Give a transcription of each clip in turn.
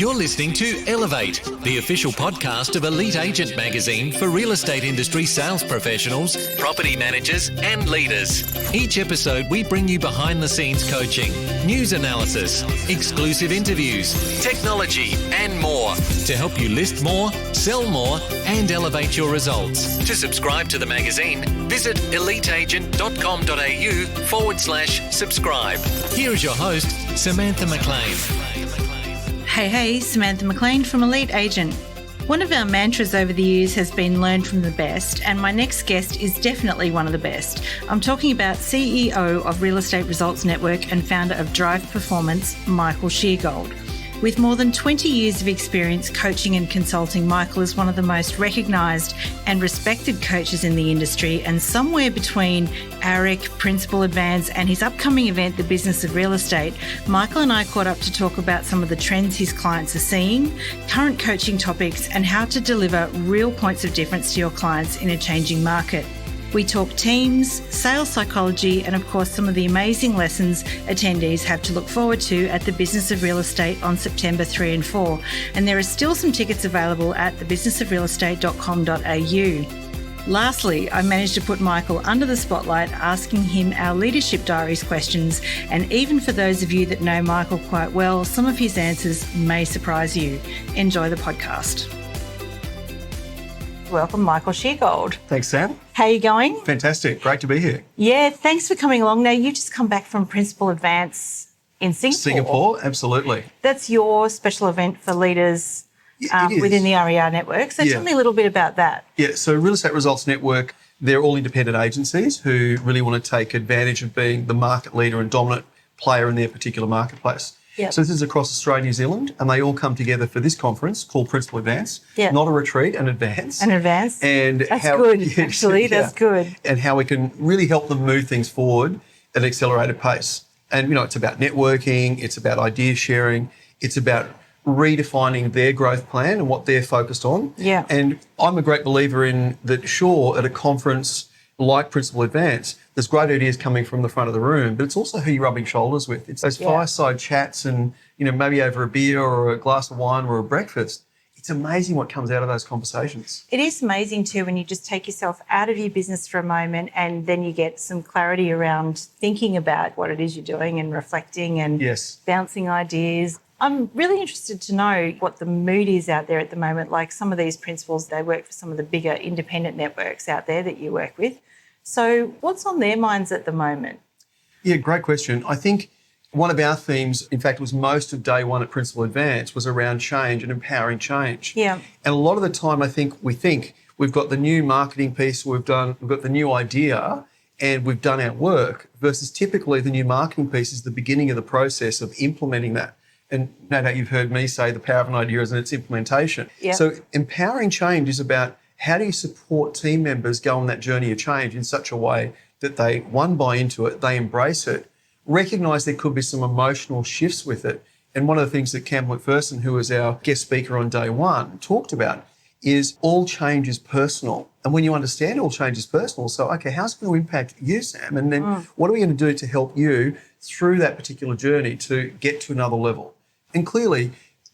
You're listening to Elevate, the official podcast of Elite Agent magazine for real estate industry sales professionals, property managers, and leaders. Each episode, we bring you behind the scenes coaching, news analysis, exclusive interviews, technology, and more to help you list more, sell more, and elevate your results. To subscribe to the magazine, visit eliteagent.com.au/subscribe. Here is your host, Samantha McLean. Hey, Samantha McLean from Elite Agent. One of our mantras over the years has been learn from the best, and my next guest is definitely one of the best. I'm talking about CEO of Real Estate Results Network and founder of Drive Performance, Michael Sheargold. With more than 20 years of experience coaching and consulting, Michael is one of the most recognised and respected coaches in the industry, and somewhere between ARIC, Principal Advance, and his upcoming event, The Business of Real Estate, Michael and I caught up to talk about some of the trends his clients are seeing, current coaching topics, and how to deliver real points of difference to your clients in a changing market. We talk teams, sales psychology, and of course some of the amazing lessons attendees have to look forward to at the Business of Real Estate on September 3 and 4. And there are still some tickets available at thebusinessofrealestate.com.au. Lastly, I managed to put Michael under the spotlight, asking him our Leadership Diaries questions. And even for those of you that know Michael quite well, some of his answers may surprise you. Enjoy the podcast. Welcome, Michael Sheargold. Thanks, Sam. How are you going? Fantastic. Great to be here. Yeah, thanks for coming along. Now, you just come back from Principal Advance in Singapore. Absolutely. That's your special event for leaders within the RER network. So tell me a little bit about that. Yeah, so Real Estate Results Network, they're all independent agencies who really want to take advantage of being the market leader and dominant player in their particular marketplace. Yep. So this is across Australia and New Zealand, and they all come together for this conference called Principal Advance. Yep. Not a retreat, an advance. An advance. And that's good, actually. That's good. And how we can really help them move things forward at an accelerated pace. And, you know, it's about networking, it's about idea sharing, it's about redefining their growth plan and what they're focused on. Yeah. And I'm a great believer in that, sure, at a conference like Principal Advance, there's great ideas coming from the front of the room, but it's also who you're rubbing shoulders with. It's those fireside chats and, you know, maybe over a beer or a glass of wine or a breakfast. It's amazing what comes out of those conversations. It is amazing too when you just take yourself out of your business for a moment and then you get some clarity around thinking about what it is you're doing and reflecting and bouncing ideas. I'm really interested to know what the mood is out there at the moment. Like some of these principals, they work for some of the bigger independent networks out there that you work with. So what's on their minds at the moment? Yeah, great question. I think one of our themes, in fact, was most of day one at Principal Advance was around change and empowering change. Yeah. And a lot of the time, I think we've got the new marketing piece, we've got the new idea, and we've done our work, versus typically the new marketing piece is the beginning of the process of implementing that. And no doubt you've heard me say the power of an idea is in its implementation. Yep. So empowering change is about how do you support team members go on that journey of change in such a way that they, one, buy into it, they embrace it, recognise there could be some emotional shifts with it. And one of the things that Campbell McPherson, who was our guest speaker on day one, talked about is all change is personal. And when you understand all change is personal, so, okay, how's it going to impact you, Sam? And then what are we going to do to help you through that particular journey to get to another level? And clearly,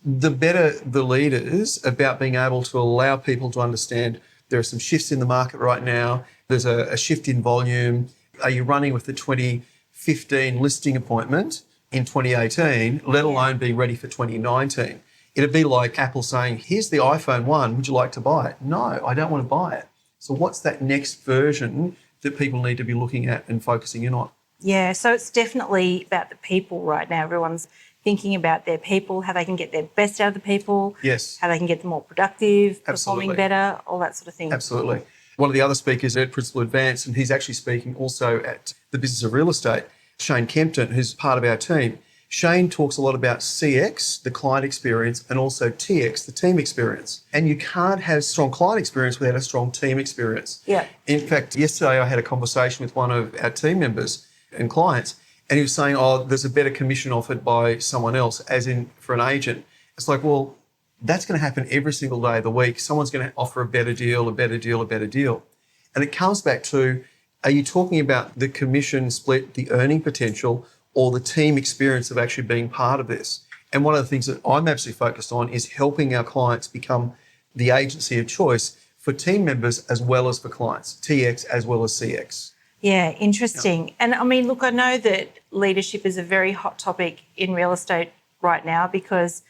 the better the leaders about being able to allow people to understand there are some shifts in the market right now. There's a shift in volume. Are you running with the 2015 listing appointment in 2018, let alone being ready for 2019? It'd be like Apple saying, here's the iPhone 1, would you like to buy it? No, I don't want to buy it. So what's that next version that people need to be looking at and focusing in on? Yeah, so it's definitely about the people right now. Everyone's thinking about their people, how they can get their best out of the people, how they can get them more productive, performing better, all that sort of thing. Absolutely. One of the other speakers at Principal Advance, and he's actually speaking also at the Business of Real Estate, Shane Kempton, who's part of our team. Shane talks a lot about CX, the client experience, and also TX, the team experience. And you can't have strong client experience without a strong team experience. Yeah. In fact, yesterday I had a conversation with one of our team members and clients, and he was saying, oh, there's a better commission offered by someone else, as in for an agent. It's like, well, that's going to happen every single day of the week. Someone's going to offer a better deal, a better deal, a better deal. And it comes back to, are you talking about the commission split, the earning potential, or the team experience of actually being part of this? And one of the things that I'm absolutely focused on is helping our clients become the agency of choice for team members as well as for clients, TX as well as CX. Yeah, interesting. And I mean, look, I know that leadership is a very hot topic in real estate right now because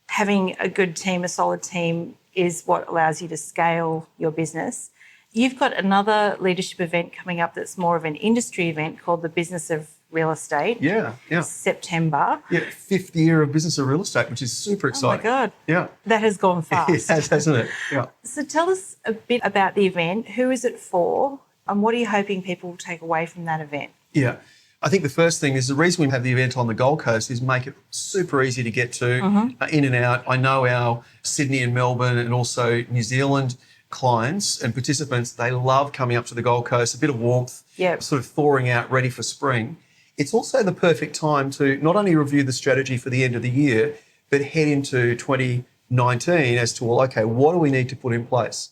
having a good team, a solid team, is what allows you to scale your business. You've got another leadership event coming up that's more of an industry event called the Business of Real Estate. Yeah. September. Yeah, 5th year of Business of Real Estate, which is super exciting. Oh, my God. Yeah. That has gone fast. It has, hasn't it? Yeah. So tell us a bit about the event. Who is it for? And what are you hoping people will take away from that event? Yeah. I think the first thing is the reason we have the event on the Gold Coast is make it super easy to get to, in and out. I know our Sydney and Melbourne and also New Zealand clients and participants, they love coming up to the Gold Coast, a bit of warmth, sort of thawing out, ready for spring. It's also the perfect time to not only review the strategy for the end of the year, but head into 2019 as to, well, okay, what do we need to put in place?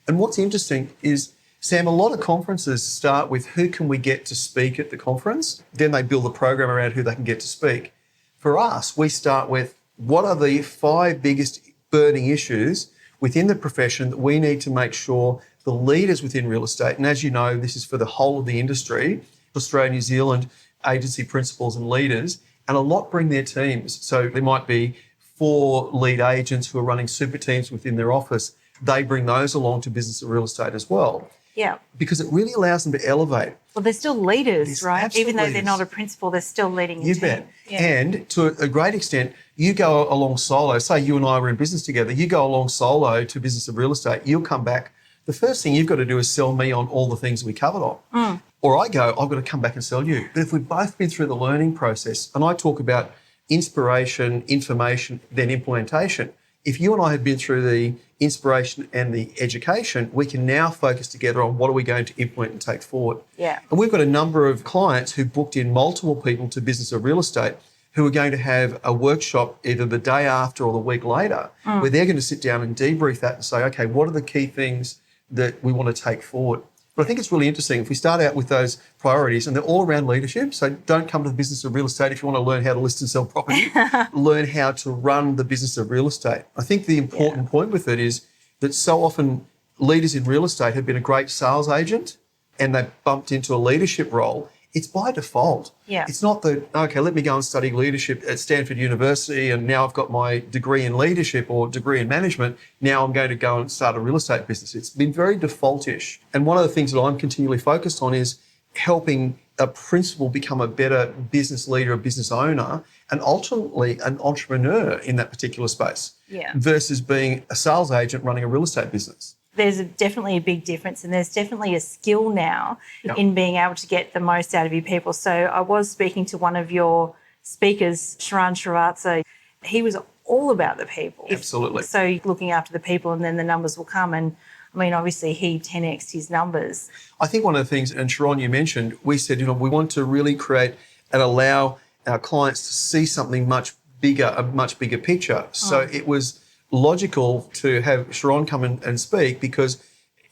And what's interesting is, Sam, a lot of conferences start with who can we get to speak at the conference? Then they build a program around who they can get to speak. For us, we start with what are the 5 biggest burning issues within the profession that we need to make sure the leaders within real estate, and as you know, this is for the whole of the industry, Australia, New Zealand, agency principals and leaders, and a lot bring their teams. So there might be 4 lead agents who are running super teams within their office. They bring those along to Business of Real Estate as well. Yeah. Because it really allows them to elevate. Well, they're still leaders, right? Even though they're not a principal, they're still leading a team. You bet. Yeah. And to a great extent, you go along solo. Say you and I were in business together. You go along solo to Business of Real Estate. You'll come back. The first thing you've got to do is sell me on all the things we covered on. Or I go, I've got to come back and sell you. But if we've both been through the learning process, and I talk about inspiration, information, then implementation, if you and I have been through the inspiration and the education, we can now focus together on what are we going to implement and take forward. Yeah. And we've got a number of clients who booked in multiple people to Business of Real Estate who are going to have a workshop either the day after or the week later where they're going to sit down and debrief that and say, okay, what are the key things that we want to take forward? But I think it's really interesting if we start out with those priorities, and they're all around leadership. So don't come to the Business of Real Estate if you want to learn how to list and sell property. Learn how to run the business of real estate. I think the important point with it is that so often leaders in real estate have been a great sales agent and they've bumped into a leadership role. It's by default. Yeah. It's not that, okay, let me go and study leadership at Stanford University and now I've got my degree in leadership or degree in management. Now I'm going to go and start a real estate business. It's been very defaultish. And one of the things that I'm continually focused on is helping a principal become a better business leader, a business owner, and ultimately an entrepreneur in that particular space versus being a sales agent running a real estate business. There's definitely a big difference, and there's definitely a skill now in being able to get the most out of your people. So I was speaking to one of your speakers, Sharan Srivatsa. He was all about the people. Absolutely. So looking after the people and then the numbers will come. And I mean, obviously he 10x'd his numbers. I think one of the things, and Sharon, you mentioned, we said, we want to really create and allow our clients to see something much bigger, a much bigger picture. So it was logical to have Sharon come and speak because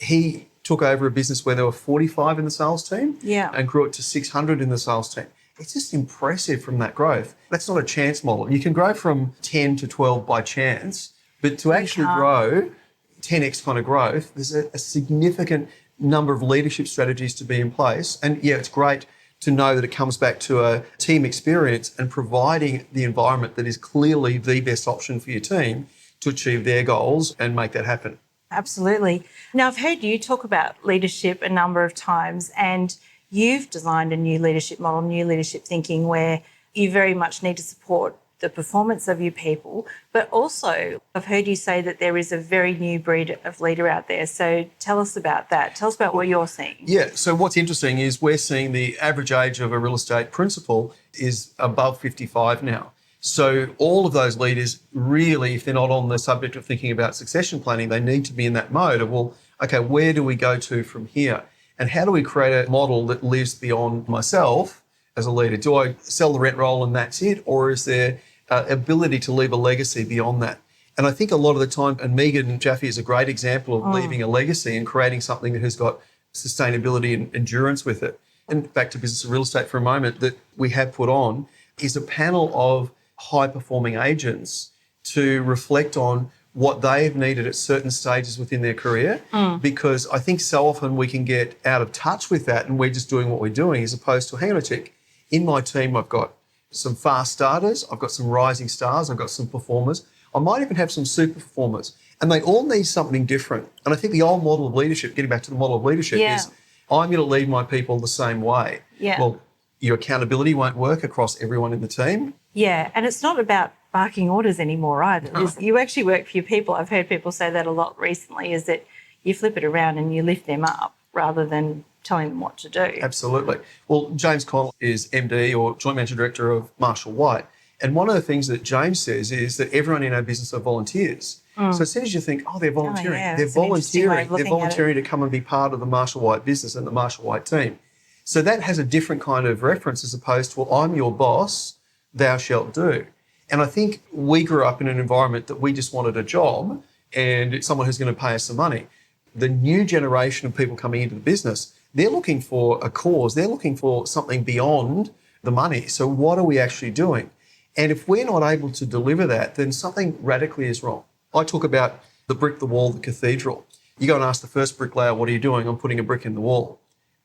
he took over a business where there were 45 in the sales team and grew it to 600 in the sales team. It's just impressive from that growth. That's not a chance model. You can grow from 10 to 12 by chance, but to actually grow 10x kind of growth, there's a significant number of leadership strategies to be in place. And it's great to know that it comes back to a team experience and providing the environment that is clearly the best option for your team to achieve their goals and make that happen. Absolutely. Now, I've heard you talk about leadership a number of times, and you've designed a new leadership model, new leadership thinking, where you very much need to support the performance of your people, but also I've heard you say that there is a very new breed of leader out there. So tell us about that. Tell us about what you're seeing. Yeah, so what's interesting is we're seeing the average age of a real estate principal is above 55 now. So all of those leaders really, if they're not on the subject of thinking about succession planning, they need to be in that mode of, well, okay, where do we go to from here? And how do we create a model that lives beyond myself as a leader? Do I sell the rent roll and that's it? Or is there ability to leave a legacy beyond that? And I think a lot of the time, and Megan Jaffe is a great example of leaving a legacy and creating something that has got sustainability and endurance with it. And back to Business of Real Estate for a moment, that we have put on is a panel of high-performing agents to reflect on what they've needed at certain stages within their career, because I think so often we can get out of touch with that and we're just doing what we're doing as opposed to, hang on a tick, in my team I've got some fast starters, I've got some rising stars, I've got some performers, I might even have some super performers, and they all need something different. And I think the old model of leadership, getting back to the model of leadership, is I'm going to lead my people the same way. Yeah. Well, your accountability won't work across everyone in the team. Yeah, and it's not about barking orders anymore either. You actually work for your people. I've heard people say that a lot recently, is that you flip it around and you lift them up rather than telling them what to do. Absolutely. Well, James Connell is MD or Joint Managing Director of Marshall White. And one of the things that James says is that everyone in our business are volunteers. So as soon as you think, they're volunteering, they're volunteering to come and be part of the Marshall White business and the Marshall White team. So that has a different kind of reference as opposed to, well, I'm your boss, thou shalt do. And I think we grew up in an environment that we just wanted a job and someone who's going to pay us some money. The new generation of people coming into the business, they're looking for a cause. They're looking for something beyond the money. So what are we actually doing? And if we're not able to deliver that, then something radically is wrong. I talk about the brick, the wall, the cathedral. You go and ask the first bricklayer, what are you doing? I'm putting a brick in the wall.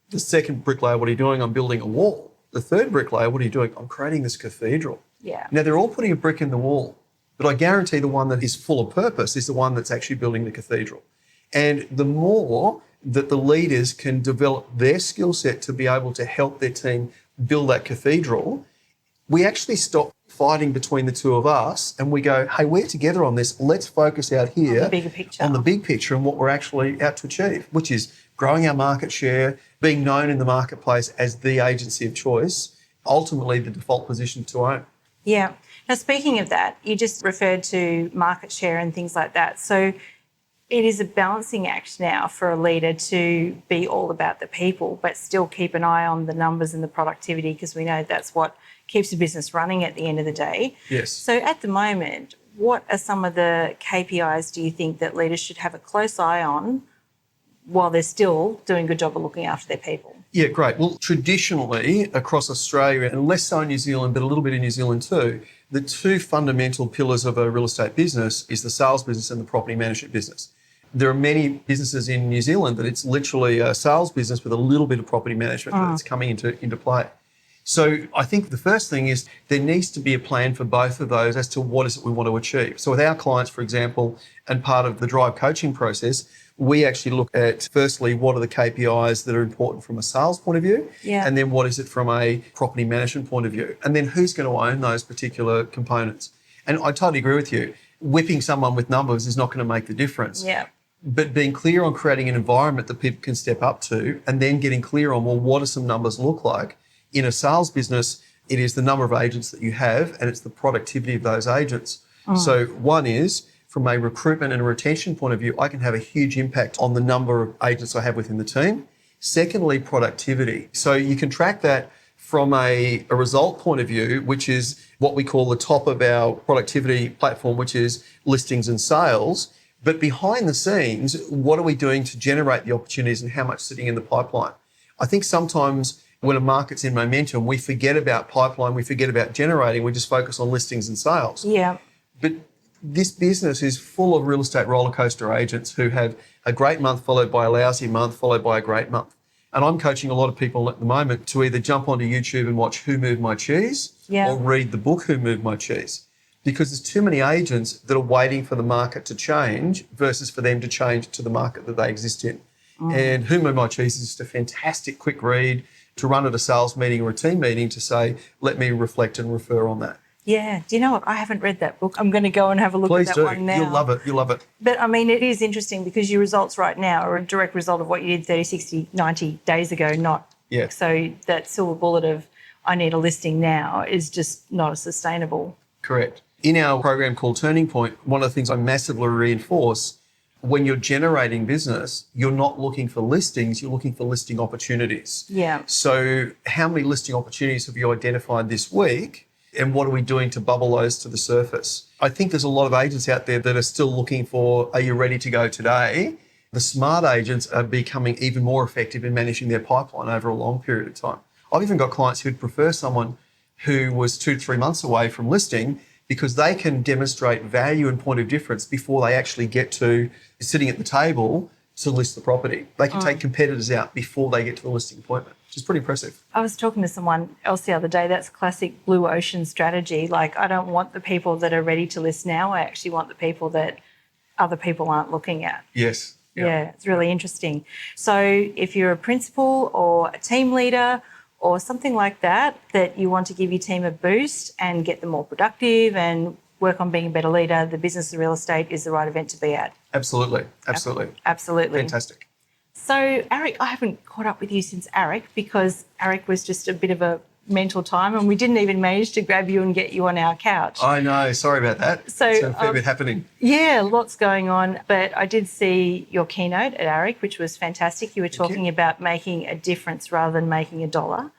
The second bricklayer, what are you doing? I'm building a wall. The third bricklayer, what are you doing? I'm creating this cathedral. Yeah. Now, they're all putting a brick in the wall, but I guarantee the one that is full of purpose is the one that's actually building the cathedral. And the more that the leaders can develop their skill set to be able to help their team build that cathedral, we actually stop fighting between the two of us and we go, hey, we're together on this. Let's focus out here on the bigger picture. On the big picture and what we're actually out to achieve, which is growing our market share, being known in the marketplace as the agency of choice, ultimately the default position to own. Yeah. Now, speaking of that, you just referred to market share and things like that. So it is a balancing act now for a leader to be all about the people, but still keep an eye on the numbers and the productivity, because we know that's what keeps the business running at the end of the day. Yes. So at the moment, what are some of the KPIs do you think that leaders should have a close eye on while they're still doing a good job of looking after their people? Yeah, great. Well, traditionally across Australia, and less so in New Zealand, but a little bit in New Zealand too, the two fundamental pillars of a real estate business is the sales business and the property management business. There are many businesses in New Zealand that it's literally a sales business with a little bit of property management that's coming into play. So I think the first thing is there needs to be a plan for both of those as to what is it we want to achieve. So with our clients, for example, and part of the Drive coaching process, we actually look at, firstly, what are the KPIs that are important from a sales point of view, and then what is it from a property management point of view, and then who's going to own those particular components. And I totally agree with you. Whipping someone with numbers is not going to make the difference. Yeah. But being clear on creating an environment that people can step up to, and then getting clear on, well, what do some numbers look like? In a sales business, it is the number of agents that you have and it's the productivity of those agents. So one is, from a recruitment and a retention point of view, I can have a huge impact on the number of agents I have within the team. Secondly, productivity. So you can track that from a result point of view, which is what we call the top of our productivity platform, which is listings and sales. But behind the scenes, what are we doing to generate the opportunities and how much sitting in the pipeline? I think sometimes when a market's in momentum, we forget about pipeline, we forget about generating, we just focus on listings and sales. Yeah. But this business is full of real estate roller coaster agents who have a great month followed by a lousy month followed by a great month. And I'm coaching a lot of people at the moment to either jump onto YouTube and watch Who Moved My Cheese or read the book Who Moved My Cheese, because there's too many agents that are waiting for the market to change versus for them to change to the market that they exist in. And Who Moved My Cheese is just a fantastic quick read to run at a sales meeting or a team meeting to say, let me reflect and refer on that. Yeah. Do you know what? I haven't read that book. I'm going to go and have a look at that one now. You'll love it. You'll love it. But, I mean, it is interesting because your results right now are a direct result of what you did 30, 60, 90 days ago, not. Yeah. So that silver bullet of I need a listing now is just not as sustainable. Correct. In our program called Turning Point, one of the things I massively reinforce, when you're generating business, you're not looking for listings, you're looking for listing opportunities. Yeah. So how many listing opportunities have you identified this week, and what are we doing to bubble those to the surface? I think there's a lot of agents out there that are still looking for, are you ready to go today? The smart agents are becoming even more effective in managing their pipeline over a long period of time. I've even got clients who'd prefer someone who was 2 to 3 months away from listing because they can demonstrate value and point of difference before they actually get to sitting at the table to list the property. They can take competitors out before they get to the listing appointment, which is pretty impressive. I was talking to someone else the other day. That's classic blue ocean strategy. Like, I don't want the people that are ready to list now. I actually want the people that other people aren't looking at. Yes. Yeah, it's really interesting. So if you're a principal or a team leader or something like that, that you want to give your team a boost and get them more productive and work on being a better leader, the business of real estate is the right event to be at. Absolutely. Absolutely. Fantastic. So, Eric, I haven't caught up with you since Eric, because Eric was just a bit of a mental time and we didn't even manage to grab you and get you on our couch. I know. Sorry about that. So, it's a fair bit happening. Yeah, lots going on. But I did see your keynote at Eric, which was fantastic. You were talking about making a difference rather than making a dollar,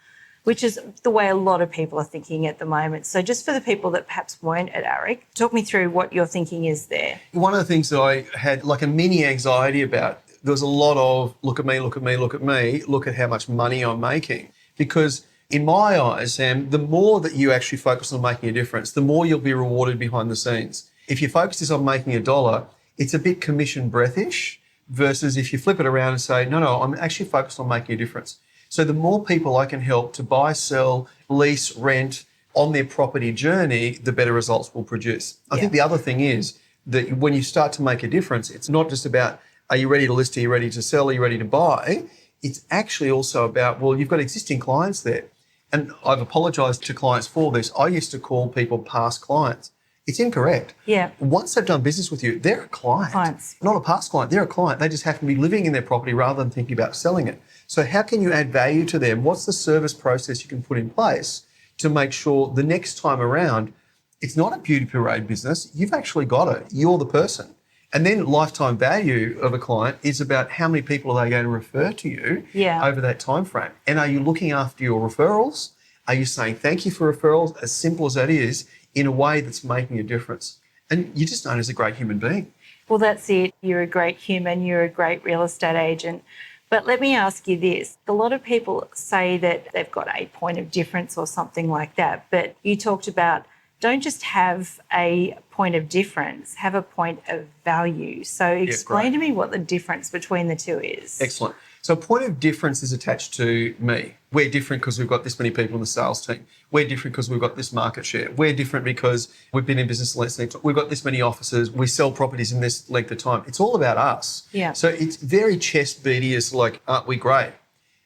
which is the way a lot of people are thinking at the moment. So just for the people that perhaps weren't at Eric, talk me through what your thinking is there. One of the things that I had like a mini anxiety about, there was a lot of look at me, look at me, look at me, look at how much money I'm making. Because in my eyes, Sam, the more that you actually focus on making a difference, the more you'll be rewarded behind the scenes. If your focus is on making a dollar, it's a bit commission breathish, versus if you flip it around and say, no, I'm actually focused on making a difference. So the more people I can help to buy, sell, lease, rent on their property journey, the better results we'll produce. I think the other thing is that when you start to make a difference, it's not just about, are you ready to list, are you ready to sell, are you ready to buy? It's actually also about, well, you've got existing clients there. And I've apologised to clients for this. I used to call people past clients. It's incorrect. Yeah. Once they've done business with you, they're a client. Not a past client, they're a client. They just happen to be living in their property rather than thinking about selling it. So how can you add value to them? What's the service process you can put in place to make sure the next time around, it's not a beauty parade business, you've actually got it, you're the person. And then lifetime value of a client is about how many people are they going to refer to you over that time frame. And are you looking after your referrals? Are you saying thank you for referrals, as simple as that is, in a way that's making a difference? And you're just known as a great human being. Well, that's it. You're a great human. You're a great real estate agent. But let me ask you this. A lot of people say that they've got a point of difference or something like that. But you talked about don't just have a point of difference, have a point of value. So explain to me what the difference between the two is. Excellent. So a point of difference is attached to me. We're different because we've got this many people in the sales team. We're different because we've got this market share. We're different because we've been in business less length. We've got this many offices. We sell properties in this length of time. It's all about us. Yeah. So it's very chest beaty as like, aren't we great?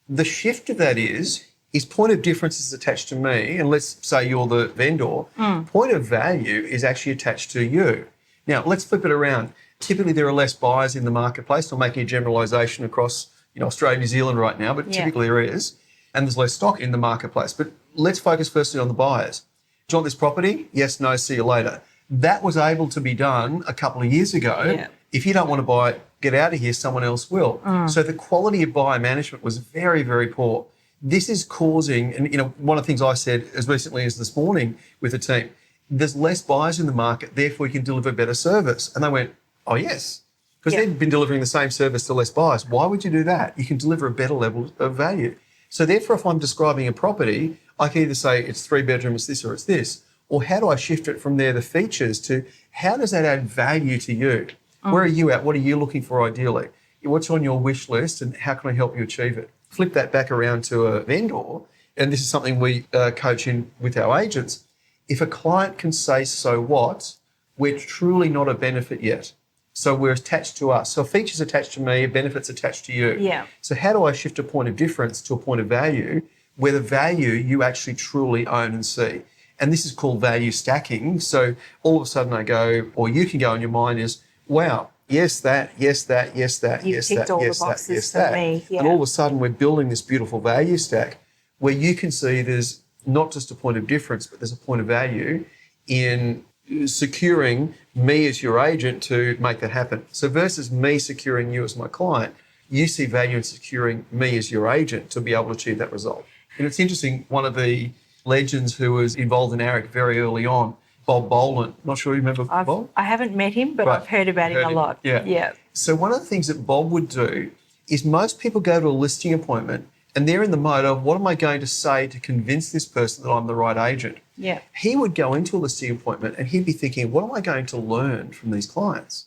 The shift of that is point of difference is attached to me, and let's say you're the vendor. Point of value is actually attached to you. Now, let's flip it around. Typically, there are less buyers in the marketplace. I'm making a generalisation across Australia, New Zealand right now, but typically there is. And there's less stock in the marketplace. But let's focus firstly on the buyers. Do you want this property? Yes, no, see you later. That was able to be done a couple of years ago. Yeah. If you don't want to buy it, get out of here, someone else will. So the quality of buyer management was very, very poor. This is causing, and one of the things I said as recently as this morning with the team, there's less buyers in the market, therefore you can deliver better service. And they went, oh yes, because they've been delivering the same service to less buyers. Why would you do that? You can deliver a better level of value. So therefore, if I'm describing a property, I can either say it's 3 bedrooms, this or it's this, or how do I shift it from there, the features, to how does that add value to you? Where are you at? What are you looking for ideally? What's on your wish list and how can I help you achieve it? Flip that back around to a vendor, and this is something we coach in with our agents. If a client can say, so what, we're truly not a benefit yet. So we're attached to us. So a feature's attached to me, a benefit's attached to you. Yeah. So how do I shift a point of difference to a point of value where the value you actually truly own and see? And this is called value stacking. So all of a sudden I go, or you can go in your mind is, wow, yes, that, yes, that, yes, that, You've yes, ticked that, all yes, the that, boxes yes, for that. me. Yeah. And all of a sudden we're building this beautiful value stack where you can see there's not just a point of difference, but there's a point of value in securing me as your agent to make that happen. So versus me securing you as my client, you see value in securing me as your agent to be able to achieve that result. And it's interesting, one of the legends who was involved in ARIC very early on, Bob Boland. Not sure you remember Bob? I haven't met him, but I've heard about him a lot. Yeah. So one of the things that Bob would do is most people go to a listing appointment And they're in the mode of, what am I going to say to convince this person that I'm the right agent? Yeah. He would go into a listing appointment and he'd be thinking, what am I going to learn from these clients?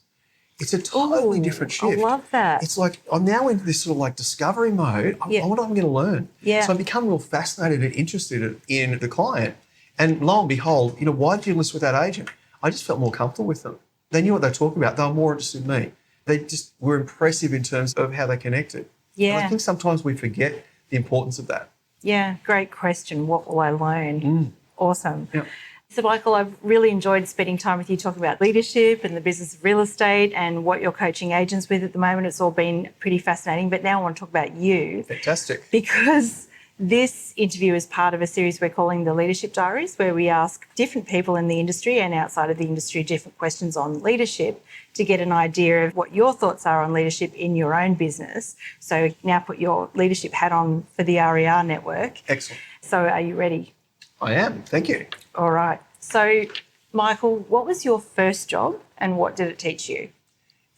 It's a totally different shift. I love that. It's like, I'm now in this sort of like discovery mode. I wonder what I'm going to learn. Yeah. So I become real fascinated and interested in the client. And lo and behold, why did you list with that agent? I just felt more comfortable with them. They knew what they were talking about. They were more interested in me. They just were impressive in terms of how they connected. Yeah. And I think sometimes we forget the importance of that. Yeah, great question. What will I learn? Awesome. Yeah. So, Michael, I've really enjoyed spending time with you talking about leadership and the business of real estate and what you're coaching agents with at the moment. It's all been pretty fascinating. But now I want to talk about you. Fantastic. Because this interview is part of a series we're calling the Leadership Diaries, where we ask different people in the industry and outside of the industry different questions on leadership to get an idea of what your thoughts are on leadership in your own business. So now put your leadership hat on for the RER network. Excellent. So are you ready? I am. Thank you. All right. So, Michael, what was your first job and what did it teach you?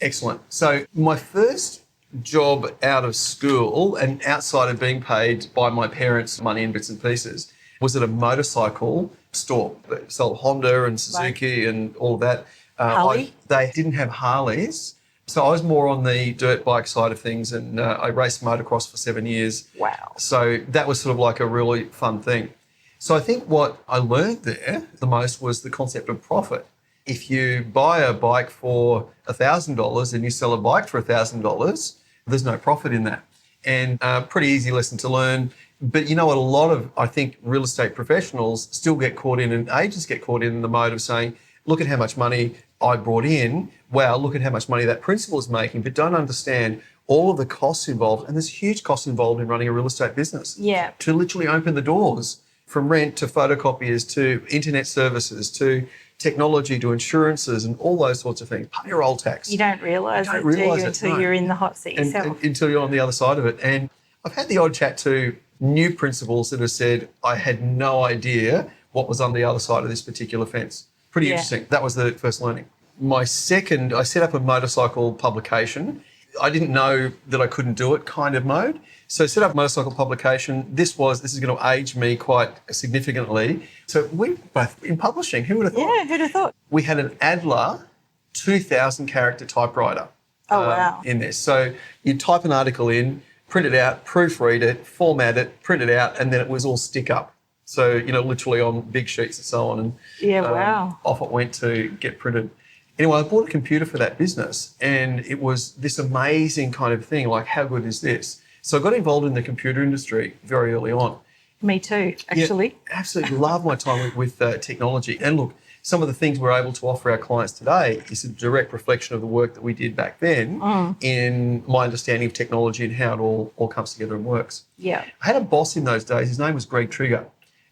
Excellent. So my first job out of school and outside of being paid by my parents money in bits and pieces was at a motorcycle store. They sold Honda and Suzuki and all of that. Harley? They didn't have Harleys. So I was more on the dirt bike side of things, and I raced motocross for 7 years. Wow. So that was sort of like a really fun thing. So I think what I learned there the most was the concept of profit. If you buy a bike for $1,000 and you sell a bike for $1,000, there's no profit in that. And pretty easy lesson to learn. But you know what, a lot of, I think, real estate professionals still get caught in, and agents get caught in the mode of saying, look at how much money I brought in. Wow, look at how much money that principal is making, but don't understand all of the costs involved. And there's huge costs involved in running a real estate business. Yeah. To literally open the doors, from rent to photocopiers to internet services to technology to insurances and all those sorts of things, payroll tax. You don't realise it, do you, until you're in the hot seat yourself. And until you're on the other side of it. And I've had the odd chat to new principals that have said, I had no idea what was on the other side of this particular fence. Pretty interesting. That was the first learning. My second, I set up a motorcycle publication. I didn't know that I couldn't do it kind of mode. So set up a motorcycle publication. This is going to age me quite significantly. So we both in publishing, who would have thought? Yeah, who'd have thought? We had an Adler 2,000 character typewriter wow. in this. So you type an article in, print it out, proofread it, format it, print it out, and then it was all stick up. So, literally on big sheets and so on. And wow. Off it went to get printed. Anyway, I bought a computer for that business, and it was this amazing kind of thing, like, how good is this? So I got involved in the computer industry very early on. Me too, actually. Yeah, absolutely love my time with technology. And look, some of the things we're able to offer our clients today is a direct reflection of the work that we did back then in my understanding of technology and how it all comes together and works. Yeah. I had a boss in those days. His name was Greg Trigger.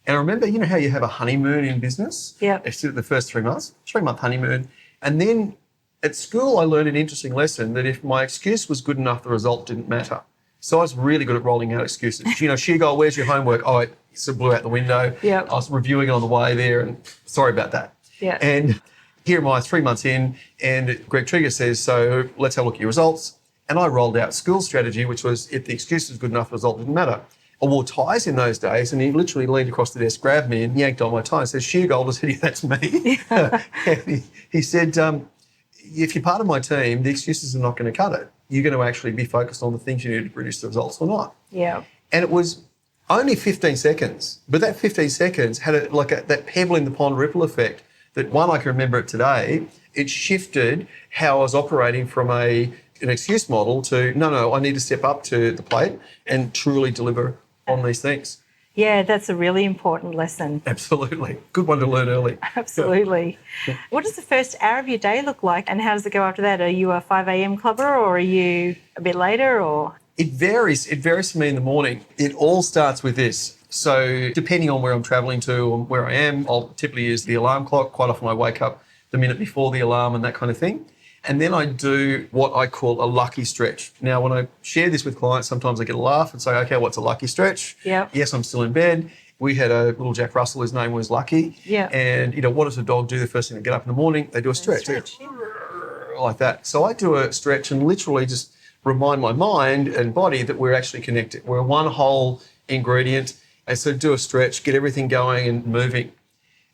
And I remember, how you have a honeymoon in business? Yeah. It's the first 3 months, 3-month honeymoon. And then at school, I learned an interesting lesson that if my excuse was good enough, the result didn't matter. So I was really good at rolling out excuses. Sheargold, where's your homework? Oh, it sort of blew out the window. Yeah. I was reviewing it on the way there, and sorry about that. Yeah. And here am I 3 months in, and Greg Trigger says, so let's have a look at your results. And I rolled out school strategy, which was if the excuse was good enough, the result didn't matter. I wore ties in those days, and he literally leaned across the desk, grabbed me and yanked on my tie and said, Sheargold. I said, yeah, that's me. And he said, if you're part of my team, the excuses are not going to cut it. You're going to actually be focused on the things you need to produce the results or not. Yeah. And it was only 15 seconds, but that 15 seconds had that pebble in the pond ripple effect that, one, I can remember it today. It shifted how I was operating from an excuse model to, no, I need to step up to the plate and truly deliver on these things. Yeah, that's a really important lesson. Absolutely. Good one to learn early. Absolutely. Yeah. What does the first hour of your day look like, and how does it go after that? Are you a 5 a.m. clubber, or are you a bit later, or...? It varies. It varies for me in the morning. It all starts with this. So depending on where I'm travelling to or where I am, I'll typically use the alarm clock. Quite often I wake up the minute before the alarm and that kind of thing. And then I do what I call a lucky stretch. Now, when I share this with clients, sometimes I get a laugh and say, okay, what's a lucky stretch? Yeah. Yes, I'm still in bed. We had a little Jack Russell, his name was Lucky. Yeah. And, what does a dog do the first thing they get up in the morning? They do a stretch. Yeah. Like that. So I do a stretch and literally just remind my mind and body that we're actually connected. We're one whole ingredient. And so do a stretch, get everything going and moving.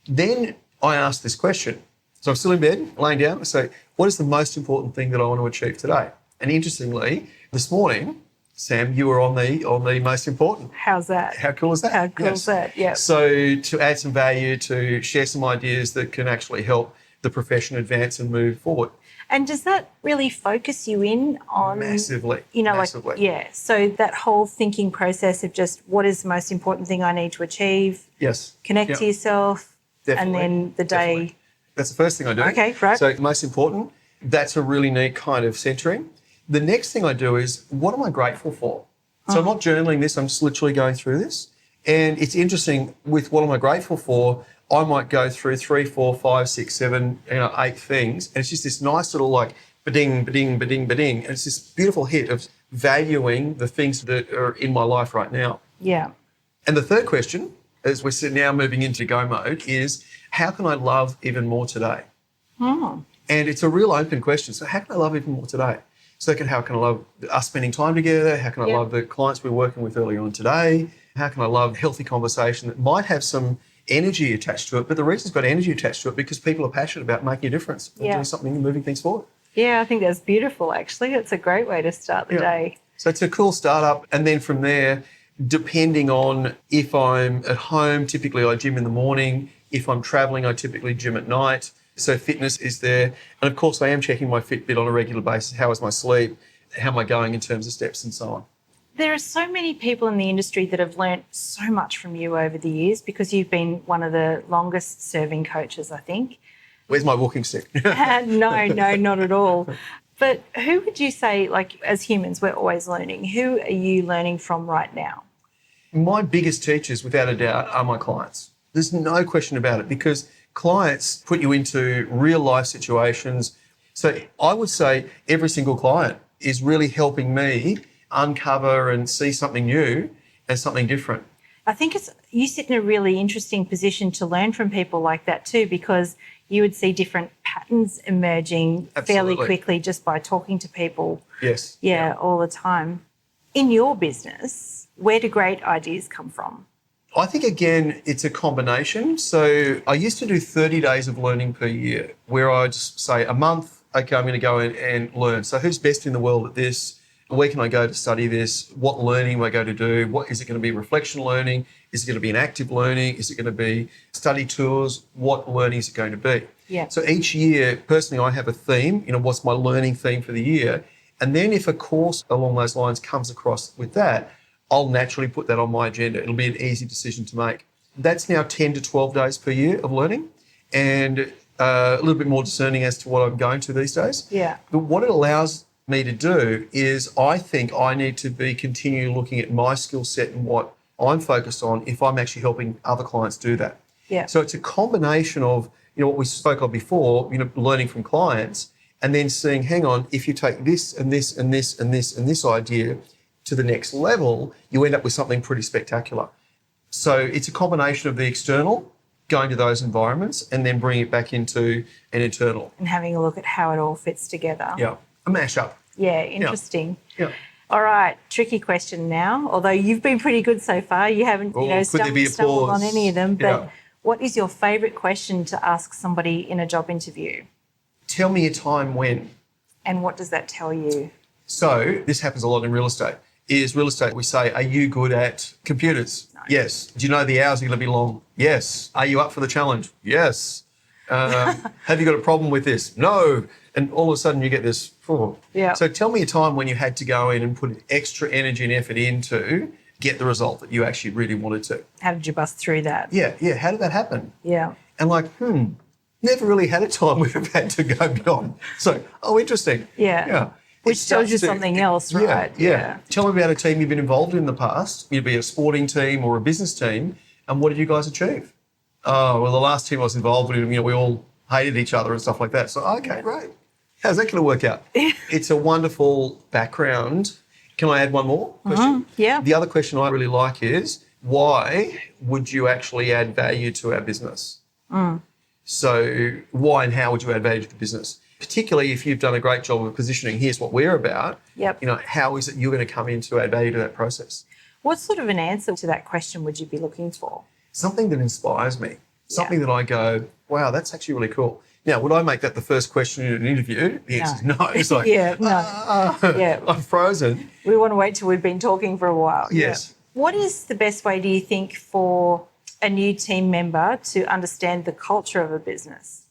Then I ask this question. So I'm still in bed, laying down. I say, what is the most important thing that I want to achieve today? And interestingly, this morning, Sam, you were on the most important. How's that? How cool is that? How cool is that? Yeah. So to add some value, to share some ideas that can actually help the profession advance and move forward. And does that really focus you in on... Massively. Like, yeah. So that whole thinking process of just what is the most important thing I need to achieve? Yes. Connect to yourself. Definitely. And then the day... Definitely. That's the first thing I do. Okay, right. So most important, that's a really neat kind of centering. The next thing I do is, what am I grateful for? So I'm not journaling this, I'm just literally going through this. And it's interesting, with what am I grateful for, I might go through 3, 4, 5, 6, 7, 8 things. And it's just this nice little like ba-ding, ba-ding, ba-ding, ba-ding. And it's this beautiful hit of valuing the things that are in my life right now. Yeah. And the third question, as we're now moving into go mode, is how can I love even more today? And it's a real open question. So how can I love even more today? So how can I love us spending time together? How can I love the clients we're working with earlier on today? How can I love healthy conversation that might have some energy attached to it? But the reason it's got energy attached to it because people are passionate about making a difference and doing something and moving things forward. Yeah, I think that's beautiful, actually. It's a great way to start the day. So it's a cool startup. And then from there, depending on if I'm at home, typically I gym in the morning. If I'm traveling, I typically gym at night. So fitness is there. And of course, I am checking my Fitbit on a regular basis. How is my sleep? How am I going in terms of steps and so on? There are so many people in the industry that have learnt so much from you over the years because you've been one of the longest serving coaches, I think. Where's my walking stick? No, not at all. But who would you say, like, as humans, we're always learning. Who are you learning from right now? My biggest teachers, without a doubt, are my clients. There's no question about it because clients put you into real life situations. So I would say every single client is really helping me uncover and see something new and something different. I think you sit in a really interesting position to learn from people like that too, because you would see different patterns emerging fairly quickly just by talking to people. Yes. Yeah, all the time. In your business, where do great ideas come from? I think, again, it's a combination. So I used to do 30 days of learning per year where I just say a month, okay, I'm going to go in and learn. So who's best in the world at this? Where can I go to study this? What learning am I going to do? What is it going to be? Reflection learning? Is it going to be an active learning? Is it going to be study tours? What learning is it going to be? Yeah. So each year, personally, I have a theme. What's my learning theme for the year? And then if a course along those lines comes across with that, I'll naturally put that on my agenda. It'll be an easy decision to make. That's now 10 to 12 days per year of learning and a little bit more discerning as to what I'm going to these days. Yeah. But what it allows me to do is I think I need to be continually looking at my skill set and what I'm focused on if I'm actually helping other clients do that. Yeah. So it's a combination of, what we spoke of before, learning from clients and then seeing, hang on, if you take this and this and this and this and this idea to the next level, you end up with something pretty spectacular. So it's a combination of the external, going to those environments, and then bringing it back into an internal. And having a look at how it all fits together. Yeah, a mashup. Yeah, interesting. Yeah. All right, tricky question now. Although you've been pretty good so far, you haven't, stumbled on any of them. But what is your favourite question to ask somebody in a job interview? Tell me a time when. And what does that tell you? So this happens a lot in real estate. Real estate, we say, are you good at computers? No. Yes. Do you know the hours are going to be long? Yes. Are you up for the challenge? Yes. Have you got a problem with this? No. And all of a sudden you get this. Oh. Yeah. So tell me a time when you had to go in and put extra energy and effort in to get the result that you actually really wanted to. How did you bust through that? Yeah. How did that happen? Yeah. And never really had a time where I've had to go beyond. So, interesting. Yeah. Which tells you something else, right? Yeah. Tell me about a team you've been involved in the past. You'd be a sporting team or a business team, and what did you guys achieve? Oh, well, the last team I was involved in, we all hated each other and stuff like that. So, okay, great. How's that going to work out? It's a wonderful background. Can I add one more question? Yeah. The other question I really like is, why would you actually add value to our business? So why and how would you add value to the business? particularly if you've done a great job of positioning, here's what we're about, Yep. how is it you're going to come in to add value to that process? What sort of an answer to that question would you be looking for? Something that inspires me, something that I go, wow, that's actually really cool. Now, would I make that the first question in an interview? The answer is no. It's like, I'm frozen. We want to wait till we've been talking for a while. Yes. Yeah. What is the best way, do you think, for a new team member to understand the culture of a business?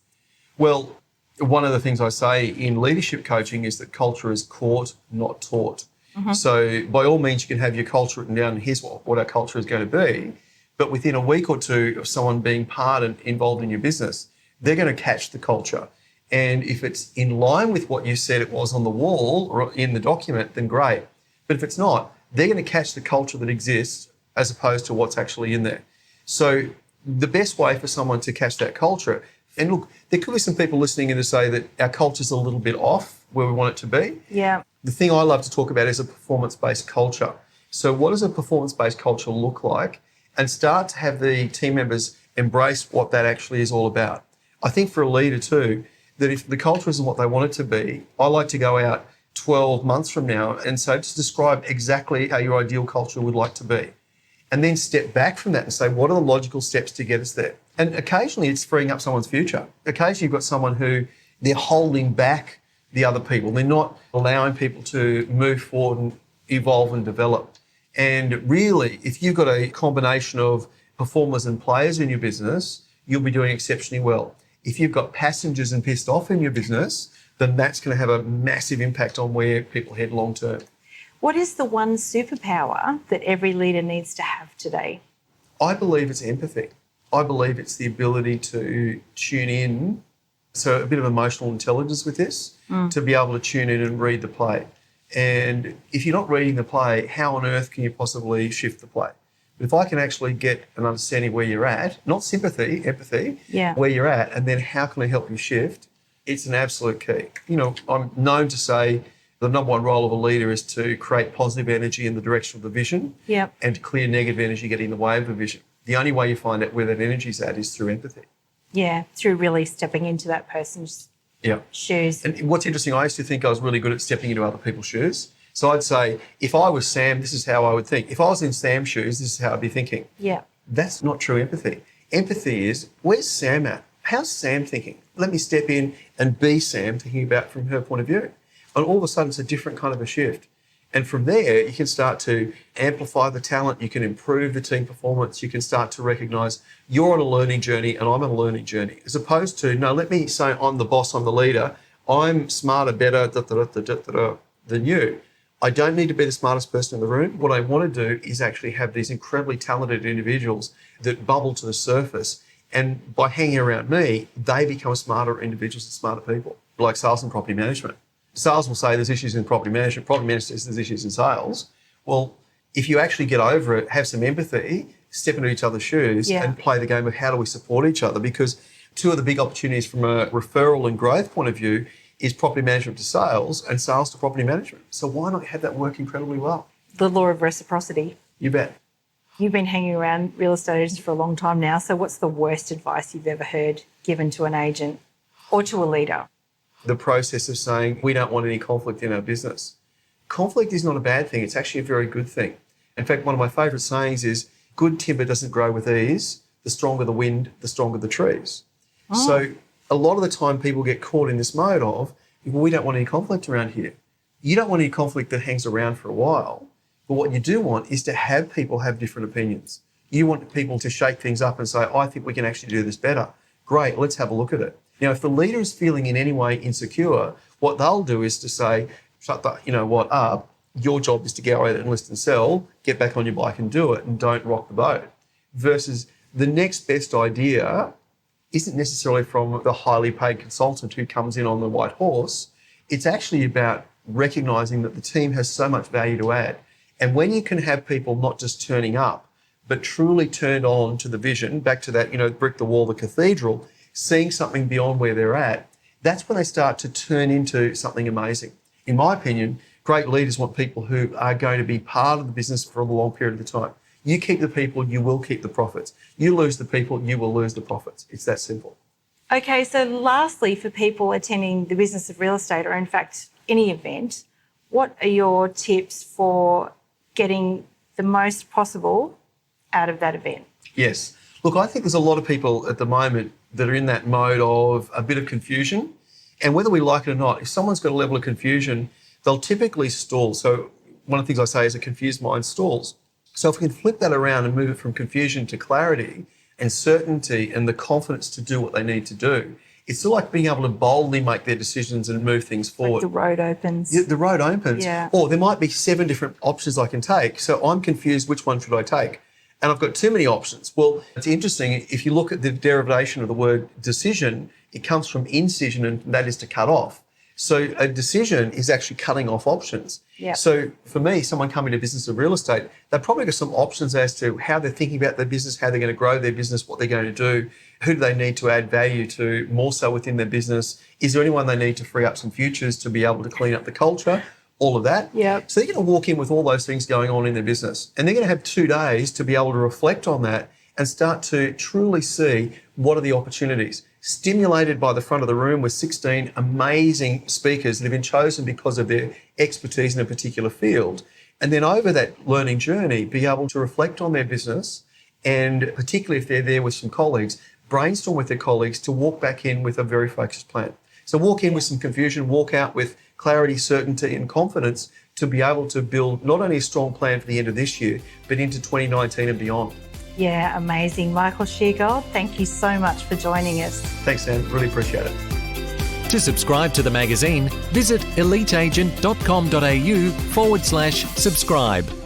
Well, one of the things I say in leadership coaching is that culture is caught, not taught. Mm-hmm. So by all means, you can have your culture written down and here's what our culture is going to be. But within a week or two of someone being part and involved in your business, they're going to catch the culture. And if it's in line with what you said it was on the wall or in the document, then great. But if it's not, they're going to catch the culture that exists as opposed to what's actually in there. So the best way for someone to catch that culture, and look, there could be some people listening in to say that our culture's a little bit off where we want it to be. Yeah. The thing I love to talk about is a performance-based culture. So what does a performance-based culture look like? And start to have the team members embrace what that actually is all about. I think for a leader too, that if the culture isn't what they want it to be, I like to go out 12 months from now and say, just describe exactly how your ideal culture would like to be. And then step back from that and say, what are the logical steps to get us there? And occasionally it's freeing up someone's future. Occasionally you've got someone who they're holding back the other people. They're not allowing people to move forward and evolve and develop. And really, if you've got a combination of performers and players in your business, you'll be doing exceptionally well. If you've got passengers and pissed off in your business, then that's going to have a massive impact on where people head long term. What is the one superpower that every leader needs to have today? I believe it's empathy. I believe it's the ability to tune in, so a bit of emotional intelligence with this, to be able to tune in and read the play. And if you're not reading the play, how on earth can you possibly shift the play? But if I can actually get an understanding where you're at, not sympathy, empathy, where you're at, and then how can I help you shift, it's an absolute key. I'm known to say the number one role of a leader is to create positive energy in the direction of the vision and to clear negative energy getting in the way of the vision. The only way you find out where that energy's at is through empathy. Yeah, through really stepping into that person's shoes. And what's interesting, I used to think I was really good at stepping into other people's shoes. So I'd say, if I was Sam, this is how I would think. If I was in Sam's shoes, this is how I'd be thinking. Yeah. That's not true empathy. Empathy is, where's Sam at? How's Sam thinking? Let me step in and be Sam, thinking about from her point of view. And all of a sudden, it's a different kind of a shift. And from there, you can start to amplify the talent. You can improve the team performance. You can start to recognise you're on a learning journey and I'm on a learning journey. As opposed to, no, let me say I'm the boss, I'm the leader. I'm smarter, better than you. I don't need to be the smartest person in the room. What I want to do is actually have these incredibly talented individuals that bubble to the surface. And by hanging around me, they become smarter individuals and smarter people, like sales and property management. Sales will say there's issues in property management. Property management says there's issues in sales. Well, if you actually get over it, have some empathy, step into each other's shoes and play the game of how do we support each other? Because two of the big opportunities from a referral and growth point of view is property management to sales and sales to property management. So why not have that work incredibly well? The law of reciprocity. You bet. You've been hanging around real estate agents for a long time now. So what's the worst advice you've ever heard given to an agent or to a leader? The process of saying we don't want any conflict in our business. Conflict is not a bad thing. It's actually a very good thing. In fact, one of my favourite sayings is good timber doesn't grow with ease. The stronger the wind, the stronger the trees. So a lot of the time people get caught in this mode of, well, we don't want any conflict around here. You don't want any conflict that hangs around for a while. But what you do want is to have people have different opinions. You want people to shake things up and say, I think we can actually do this better. Great, let's have a look at it. Now, if the leader is feeling in any way insecure, what they'll do is to say, shut the, up. Your job is to go out and list and sell, get back on your bike and do it, and don't rock the boat. Versus the next best idea isn't necessarily from the highly paid consultant who comes in on the white horse. It's actually about recognising that the team has so much value to add. And when you can have people not just turning up, but truly turned on to the vision, back to that, brick the wall, the cathedral, seeing something beyond where they're at, that's when they start to turn into something amazing. In my opinion, great leaders want people who are going to be part of the business for a long period of time. You keep the people, you will keep the profits. You lose the people, you will lose the profits. It's that simple. Okay, so lastly, for people attending the business of real estate, or in fact any event, what are your tips for getting the most possible out of that event? Yes. Look, I think there's a lot of people at the moment that are in that mode of a bit of confusion. And whether we like it or not, if someone's got a level of confusion, they'll typically stall. So one of the things I say is a confused mind stalls. So if we can flip that around and move it from confusion to clarity and certainty and the confidence to do what they need to do, it's still like being able to boldly make their decisions and move things forward. Like the road opens. Yeah, the road opens. Yeah. Or there might be 7 different options I can take. So I'm confused, which one should I take? And I've got too many options. Well, it's interesting. If you look at the derivation of the word decision, it comes from incision, and that is to cut off. So a decision is actually cutting off options. Yep. So for me, someone coming to business of real estate, they've probably got some options as to how they're thinking about their business, how they're going to grow their business, what they're going to do, who do they need to add value to more so within their business. Is there anyone they need to free up some futures to be able to clean up the culture? All of that. Yep. So they're going to walk in with all those things going on in their business, and they're going to have 2 days to be able to reflect on that and start to truly see what are the opportunities. Stimulated by the front of the room with 16 amazing speakers that have been chosen because of their expertise in a particular field. And then over that learning journey, be able to reflect on their business, and particularly if they're there with some colleagues, brainstorm with their colleagues to walk back in with a very focused plan. So walk in with some confusion, walk out with clarity, certainty and confidence to be able to build not only a strong plan for the end of this year, but into 2019 and beyond. Yeah, amazing. Michael Sheargold, thank you so much for joining us. Thanks, Sam. Really appreciate it. To subscribe to the magazine, visit eliteagent.com.au/subscribe.